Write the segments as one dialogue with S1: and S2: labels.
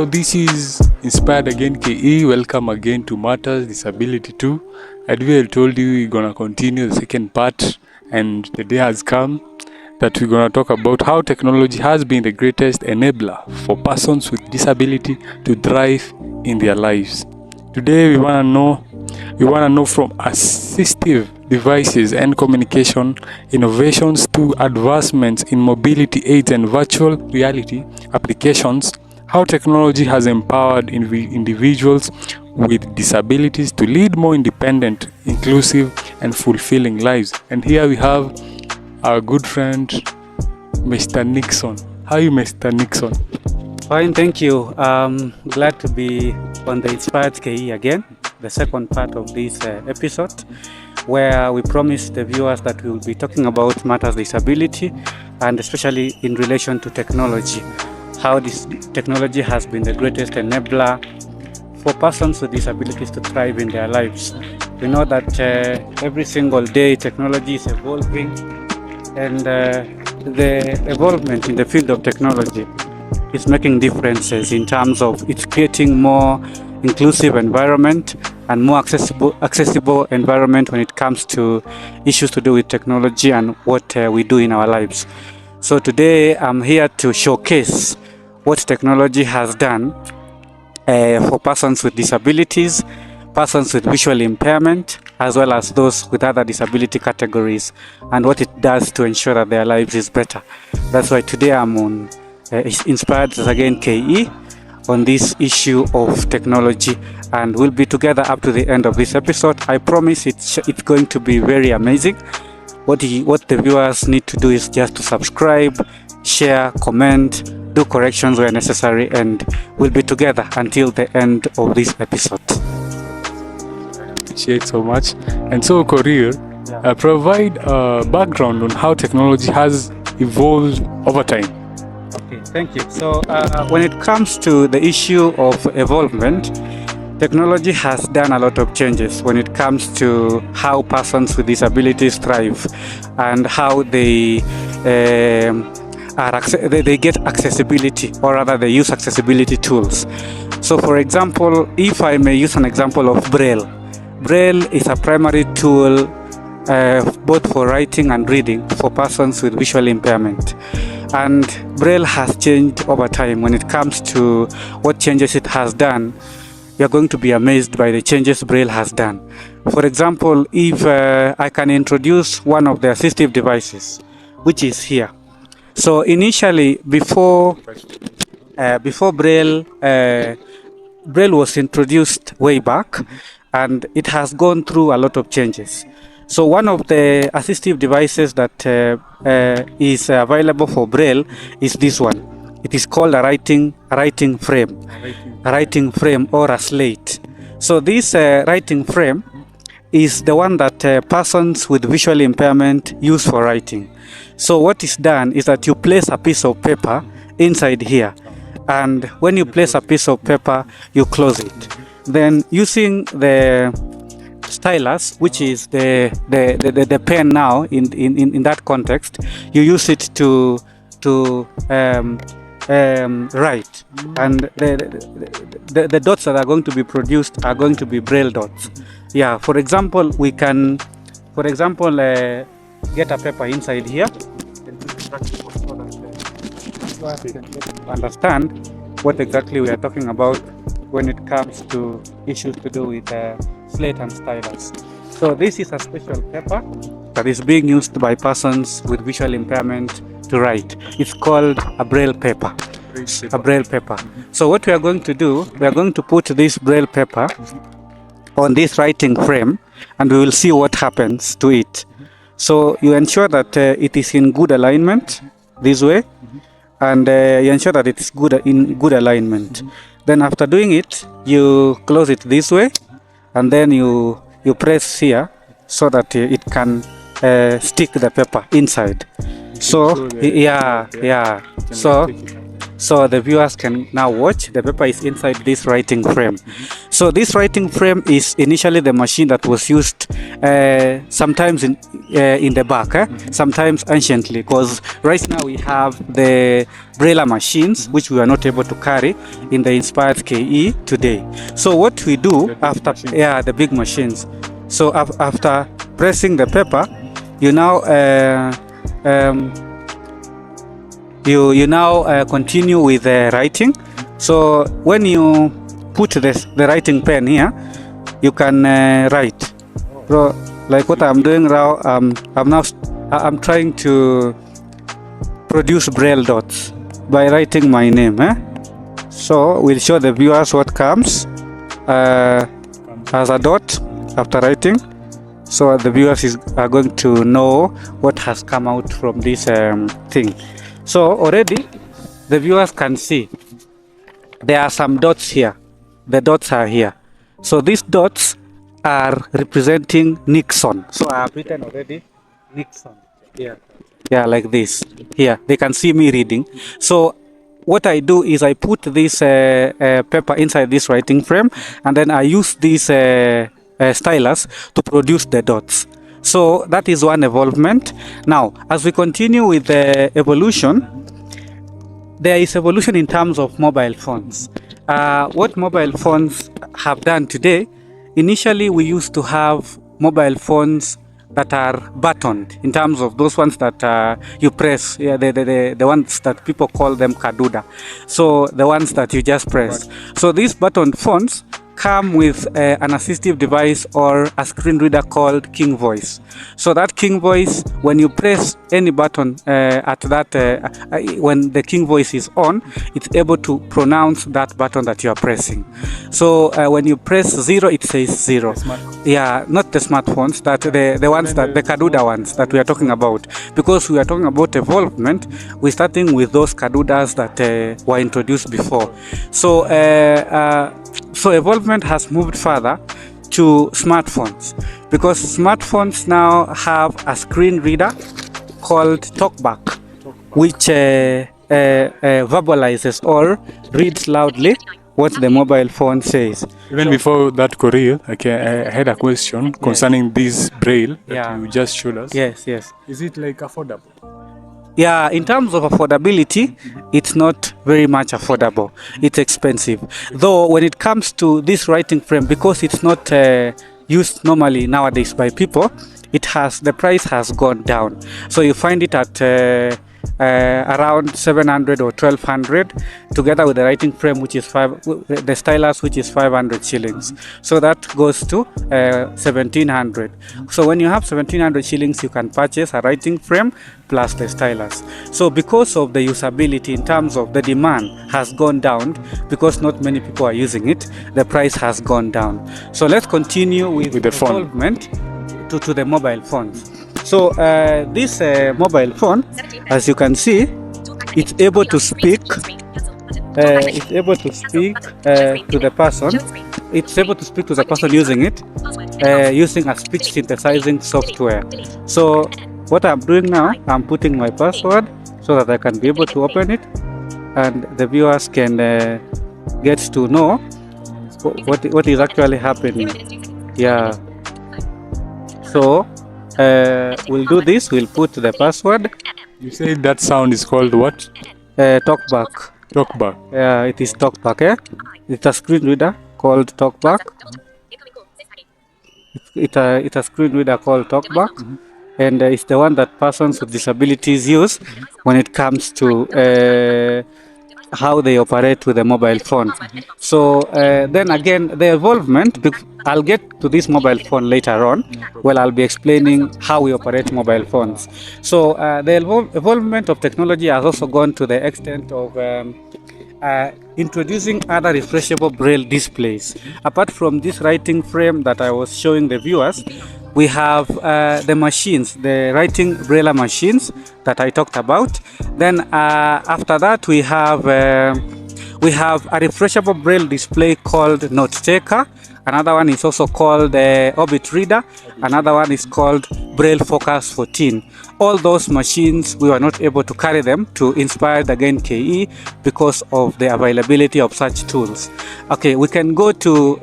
S1: So this is Inspired Again KE. Welcome again to Matters Disability 2. Adriel told you we're gonna continue the second part, and the day has come that we're gonna talk about how technology has been the greatest enabler for persons with disability to thrive in their lives. Today we wanna know from assistive devices and communication innovations to advancements in mobility aids and virtual reality applications, how technology has empowered individuals with disabilities to lead more independent, inclusive, and fulfilling lives. And here we have our good friend, Mr. Nixon. How are you, Mr. Nixon?
S2: Fine, thank you. Glad to be on the Inspired KE again, the second part of this episode, where we promised the viewers that we will be talking about matters disability, and especially in relation to technology, how this technology has been the greatest enabler for persons with disabilities to thrive in their lives. We know that every single day technology is evolving, and the evolvement in the field of technology is making differences in terms of it's creating more inclusive environment and more accessible environment when it comes to issues to do with technology and what we do in our lives. So today I'm here to showcase what technology has done for persons with disabilities, persons with visual impairment, as well as those with other disability categories, and what it does to ensure that their lives is better. That's why today I'm on Inspired Again KE on this issue of technology, and we'll be together up to the end of this episode. I promise it's going to be very amazing. What the viewers need to do is just to subscribe, share, comment, do corrections where necessary, and we'll be together until the end of this episode.
S1: Appreciate so much. And so, Korir, provide a background on how technology has evolved over time.
S2: Okay, thank you. So, when it comes to the issue of evolvement, technology has done a lot of changes when it comes to how persons with disabilities thrive and how they get accessibility, or rather they use accessibility tools. So for example, if I may use an example of Braille. Braille is a primary tool both for writing and reading for persons with visual impairment. And Braille has changed over time. When it comes to what changes it has done, you're going to be amazed by the changes Braille has done. For example, if I can introduce one of the assistive devices, which is here. So initially, before Braille was introduced way back, and it has gone through a lot of changes. So one of the assistive devices that is available for Braille is this one. It is called a writing frame or a slate. So this writing frame is the one that persons with visual impairment use for writing. So what is done is that you place a piece of paper inside here, and when you place a piece of paper, you close it. Then using the stylus, which is the pen now in that context, you use it to write, and the dots that are going to be produced are going to be Braille dots. Yeah, for example, we can get a paper inside here and understand what exactly we are talking about when it comes to issues to do with slate and stylus. So this is a special paper that is being used by persons with visual impairment to write. It's called a Braille paper. A Braille paper. So what we are going to do, we are going to put this Braille paper on this writing frame, and we will see what happens to it. So you ensure that it is in good alignment this way, and you ensure that it is in good alignment. Then after doing it, you close it this way, and then you press here so that it can stick the paper inside. So So the viewers can now watch. The paper is inside this writing frame. So this writing frame is initially the machine that was used sometimes in the back, sometimes anciently, because right now we have the Braille machines, which we are not able to carry in the Inspired KE today. So what we do after, the big machines. So after pressing the paper, you now you now continue with the writing. So when you put the writing pen here, you can write. So like what I'm doing now, I'm trying to produce Braille dots by writing my name. So we'll show the viewers what comes as a dot after writing. So the viewers are going to know what has come out from this thing. So already the viewers can see there are some dots here. The dots are here. So these dots are representing Nixon. So I have written already Nixon. Yeah, like this. Here, they can see me reading. So what I do is I put this paper inside this writing frame, and then I use this stylus to produce the dots. So that is one evolvement. Now, as we continue with the evolution, there is evolution in terms of mobile phones. What mobile phones have done today, initially we used to have mobile phones that are buttoned, in terms of those ones that you press, the ones that people call them kaduda. So the ones that you just press. So these buttoned phones come with an assistive device or a screen reader called King Voice. So that King Voice, when you press any button at that, when the King Voice is on, it's able to pronounce that button that you are pressing. So when you press 0, it says 0. Yeah, not the smartphones, that the ones that the Kaduda ones that we are talking about. Because we are talking about evolvement, we're starting with those Kadudas that were introduced before. So so evolvement has moved further to smartphones, because smartphones now have a screen reader called TalkBack, which verbalizes or reads loudly what the mobile phone says.
S1: Even before that, Korir, I had a question concerning this Braille that you just showed us.
S2: Yes.
S1: Is it like affordable?
S2: Yeah, in terms of affordability, it's not very much affordable. It's expensive. Though when it comes to this writing frame, because it's not used normally nowadays by people, the price has gone down. So you find it at around 700 or 1200, together with the writing frame, which is the stylus, which is 500 shillings. So that goes to 1700. So when you have 1700 shillings, you can purchase a writing frame plus the stylus. So because of the usability, in terms of the demand has gone down, because not many people are using it, the price has gone down. So let's continue with the evolvement to the mobile phones. So this mobile phone, as you can see, it's able to speak. It's able to speak to the person. It's able to speak to the person using it, using a speech synthesizing software. So what I'm doing now, I'm putting my password so that I can be able to open it, and the viewers can get to know what is actually happening. Yeah. So we'll do this. We'll put the password.
S1: You say that sound is called what?
S2: TalkBack.
S1: TalkBack.
S2: Yeah, it is TalkBack. It's a screen reader called TalkBack. It's a screen reader called TalkBack, and it's the one that persons with disabilities use when it comes to how they operate with a mobile phone. So then again, the evolvement, I'll get to this mobile phone later on. Well, I'll be explaining how we operate mobile phones. So the evolvement of technology has also gone to the extent of introducing other refreshable Braille displays. Apart from this writing frame that I was showing the viewers, we have the machines, the writing Braille machines that I talked about. Then after that, we have a refreshable Braille display called Note Taker, Another one is also called Orbit Reader. Another one is called Braille Focus 14. All those machines, we were not able to carry them to Inspired Again KE because of the availability of such tools. Okay, we can go to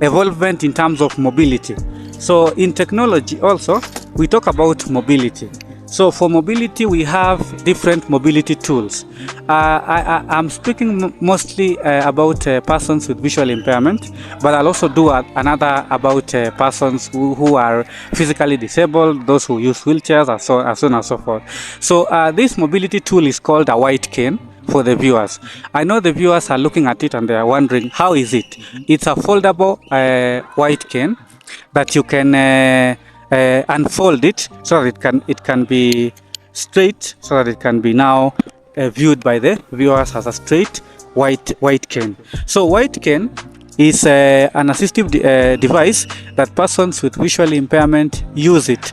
S2: evolvement in terms of mobility. So in technology also, we talk about mobility. So for mobility, we have different mobility tools. I'm speaking mostly about persons with visual impairment, but I'll also do another about persons who are physically disabled, those who use wheelchairs, and so on and so forth. So this mobility tool is called a white cane for the viewers. I know the viewers are looking at it and they are wondering, how is it? It's a foldable white cane that you can unfold it so that it can be straight, so that it can be now viewed by the viewers as a straight white cane. So white cane is an assistive device that persons with visual impairment use it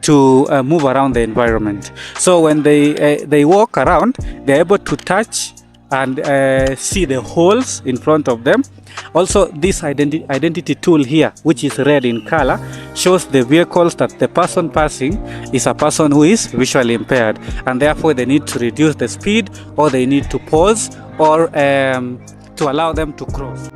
S2: to move around the environment. So when they walk around, they're able to touch and see the holes in front of them. Also, this identity tool here, which is red in color, shows the vehicles that the person passing is a person who is visually impaired, and therefore they need to reduce the speed, or they need to pause, or to allow them to cross.